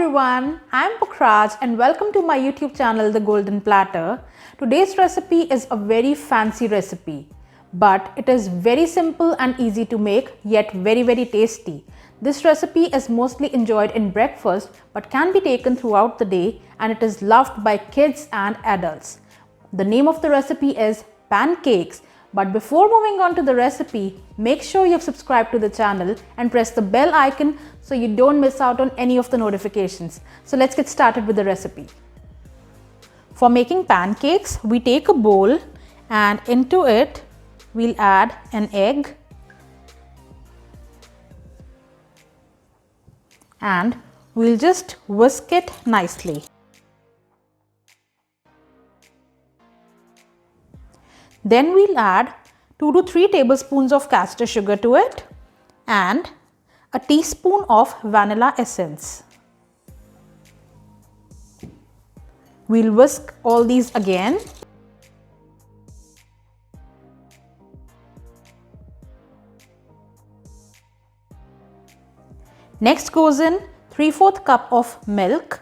everyone, I am Pukhraj and welcome to my YouTube channel The Golden Platter. Today's recipe is a very fancy recipe, but it is very simple and easy to make, yet very tasty. This recipe is mostly enjoyed in breakfast but can be taken throughout the day, and it is loved by kids and adults. The name of the recipe is Pancakes. But before moving on to the recipe, make sure you've subscribed to the channel and press the bell icon so you don't miss out on any of the notifications. So let's get started with the recipe. For making pancakes, we take a bowl and into it we'll add an egg and we'll just whisk it nicely. Then we'll add 2 to 3 tablespoons of castor sugar to it and a teaspoon of vanilla essence. We'll whisk all these again. Next goes in 3/4 cup of milk.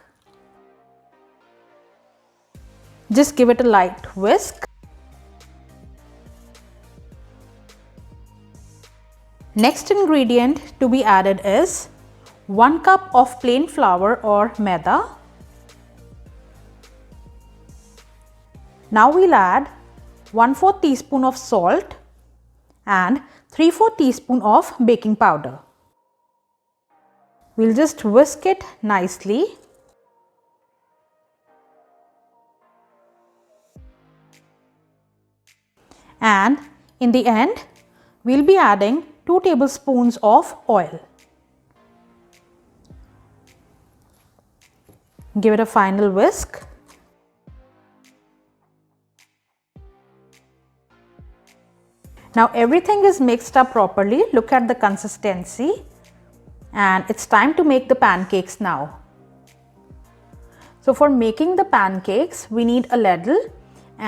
Just give it a light whisk. Next ingredient to be added is 1 cup of plain flour or maida. Now we'll add 1/4 teaspoon of salt and 3/4 teaspoon of baking powder. We'll just whisk it nicely. And in the end, we'll be adding 2 tablespoons of oil. Give it a final whisk. Now everything is mixed up properly. Look at the consistency, and it's time to make the pancakes now. So for making the pancakes, we need a ladle,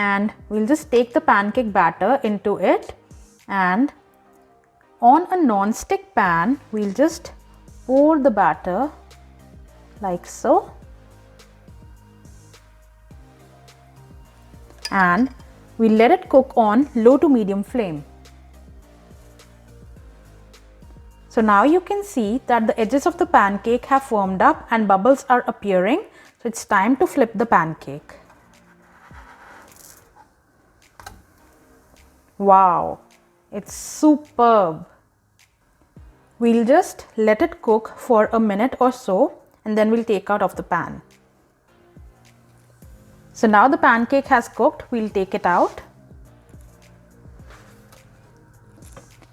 and we'll just take the pancake batter into it, and on a non-stick pan, we'll just pour the batter like so, and we'll let it cook on low to medium flame. So now you can see that the edges of the pancake have formed up and bubbles are appearing. So it's time to flip the pancake. Wow, it's superb. We'll just let it cook for a minute or so and then we'll take out of the pan. So now the pancake has cooked, we'll take it out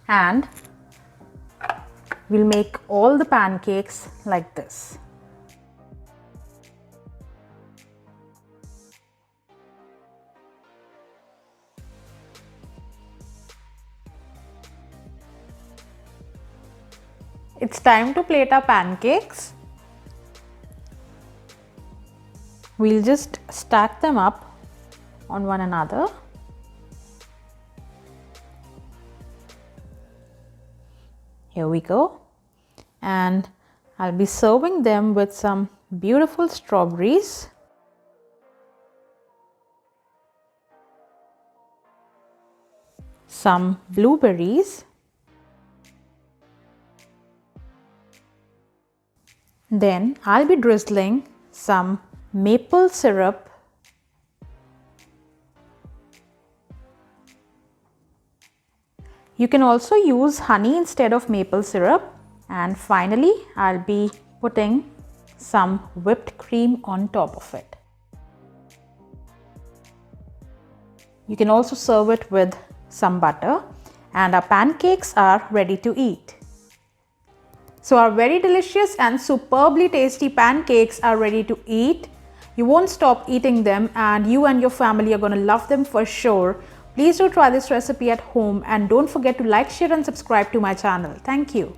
and we'll make all the pancakes like this. It's time to plate our pancakes. We'll just stack them up on one another. Here we go. And I'll be serving them with some beautiful strawberries. Some blueberries. Then I'll be drizzling some maple syrup, you can also use honey instead of maple syrup, and finally I'll be putting some whipped cream on top of it. You can also serve it with some butter, and our pancakes are ready to eat. So our very delicious and superbly tasty pancakes are ready to eat. You won't stop eating them, and you and your family are going to love them for sure. Please do try this recipe at home, and don't forget to like, share and subscribe to my channel. Thank you.